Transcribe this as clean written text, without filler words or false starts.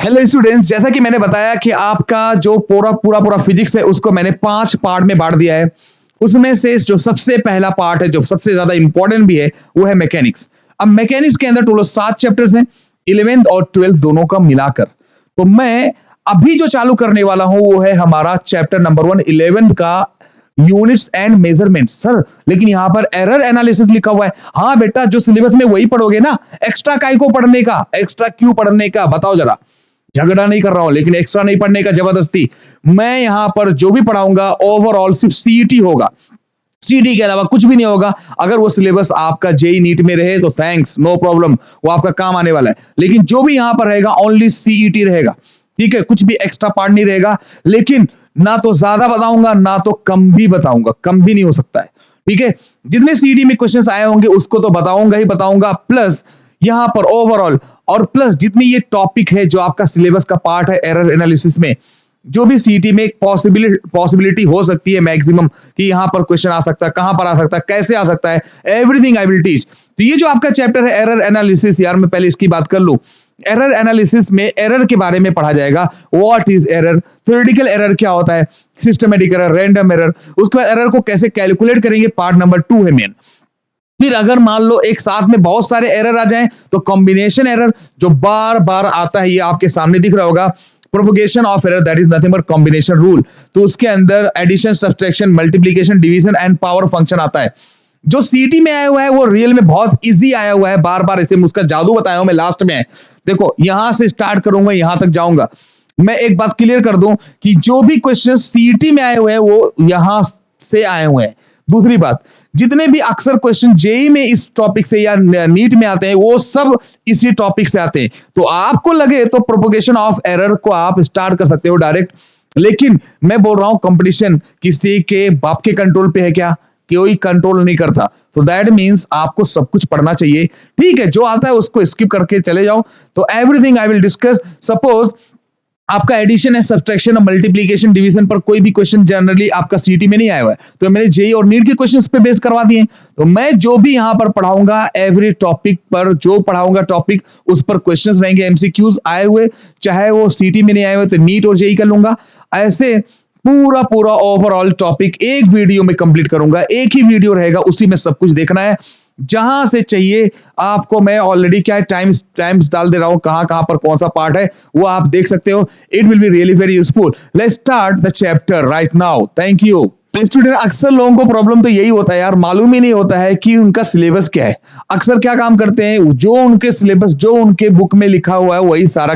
Hello students, जैसा कि मैंने बताया कि आपका जो पूरा फिजिक्स है उसको मैंने 5 पार्ट में बांट दिया है। उसमें से जो सबसे पहला पार्ट है, जो सबसे ज्यादा इंपॉर्टेंट भी है, वो है मैकेनिक्स। अब मैकेनिक्स के अंदर टोटल 7 चैप्टर्स हैं, 11th और 12th दोनों का मिलाकर। तो मैं अभी जो चालू करने वाला हूं वो है हमारा चैप्टर नंबर 1 11th का, यूनिट्स एंड मेजरमेंट्स। सर लेकिन यहां पर एरर एनालिसिस लिखा हुआ है। हाँ बेटा, जो सिलेबस में वही पढ़ोगे ना, एक्स्ट्रा काय को पढ़ने का, एक्स्ट्रा क्यों पढ़ने का, बताओ जरा। झगड़ा नहीं कर रहा हूं, लेकिन एक्स्ट्रा नहीं पढ़ने का जबरदस्ती। मैं यहां पर जो भी पढ़ाऊंगा ओवरऑल सिर्फ सीईटी होगा, सीईटी के अलावा कुछ भी नहीं होगा। अगर वो सिलेबस आपका जेई नीट में रहे तो थैंक्स, नो प्रॉब्लम, वो आपका काम आने वाला है। लेकिन जो भी यहां पर रहेगा ओनली सीईटी रहेगा, ठीक है, कुछ भी एक्स्ट्रा पार्ट नहीं रहेगा। लेकिन ना तो ज्यादा बताऊंगा ना तो कम भी बताऊंगा, कम भी नहीं हो सकता है, ठीक है। जितने सीईटी में क्वेश्चंस आए होंगे उसको तो बताऊंगा ही बताऊंगा, प्लस यहां पर ओवरऑल, और प्लस जितनी ये टॉपिक है जो आपका सिलेबस का पार्ट है एरर एनालिसिस में, जो भी सीईटी में एक पॉसिबिलिटी हो सकती है मैक्सिमम कि यहां पर क्वेश्चन आ सकता है, कहां पर आ सकता है, कैसे आ सकता है, एवरीथिंग आई विल टीच। तो ये जो आपका चैप्टर है एरर एनालिसिस, यार मैं पहले इसकी बात कर लूं। एरर एनालिसिस में एरर के बारे में पढ़ा जाएगा। What is error, theoretical error क्या होता है, सिस्टमेटिक एरर, रैंडम एरर, उसके बाद एरर को कैसे कैलकुलेट करेंगे, पार्ट नंबर 2 है मेन। फिर अगर मान लो एक साथ में बहुत सारे एरर आ जाएं तो कॉम्बिनेशन एरर, जो बार बार आता है, ये आपके सामने दिख रहा होगा, propagation of error, that is nothing but combination rule. तो उसके अंदर addition, subtraction, multiplication, division and power function आता है। जो सीटी में आया हुआ है वो रियल में बहुत इजी आया हुआ है, बार बार इसे उसका जादू बताया हूं मैं लास्ट में। देखो यहां से स्टार्ट करूंगा, यहां तक जाऊंगा। मैं एक बात क्लियर कर दूं कि जो भी क्वेश्चन सीटी में आए हुए हैं वो यहां से आए हुए हैं। दूसरी बात, जितने भी अक्सर क्वेश्चन जेई में इस टॉपिक से या नीट में आते हैं वो सब इसी टॉपिक से आते हैं। तो आपको लगे तो प्रोपगेशन ऑफ एरर को आप स्टार्ट कर सकते हो डायरेक्ट, लेकिन मैं बोल रहा हूं कंपटीशन किसी के बाप के कंट्रोल पे है क्या, कोई कंट्रोल नहीं करता। तो दैट मींस आपको सब कुछ पढ़ना चाहिए, ठीक है। जो आता है उसको स्किप करके चले जाओ। तो everything I will discuss. Suppose आपका एडिशन है, सब्ट्रैक्शन और मल्टीप्लिकेशन, डिवीजन पर कोई भी क्वेश्चन जनरली आपका सीटी में नहीं आया हुआ है, तो मैंने जेई और नीट के क्वेश्चंस पे बेस करवा दिए। तो मैं जो भी यहां पर पढ़ाऊंगा, एवरी टॉपिक पर जो पढ़ाऊंगा टॉपिक, उस पर क्वेश्चंस रहेंगे, एमसीक्यूज आए हुए, चाहे वो सीटी में नहीं आए हुए तो नीट और जेई कर लूंगा। ऐसे पूरा ओवरऑल टॉपिक एक वीडियो में कंप्लीट करूंगा, एक ही वीडियो रहेगा, उसी में सब कुछ देखना है। जहां से चाहिए आपको मैं ऑलरेडी क्या टाइम्स डाल दे रहा हूं, कहां पर कौन सा पार्ट है वो आप देख सकते हो। It will be really very useful. Let's start the chapter right now. Thank you. Student, अक्सर लोगों को प्रॉब्लम तो यही होता है यार, मालूम ही नहीं होता है कि उनका सिलेबस क्या है। अक्सर क्या काम करते हैं, जो उनके सिलेबस, जो उनके बुक में लिखा हुआ है वही सारा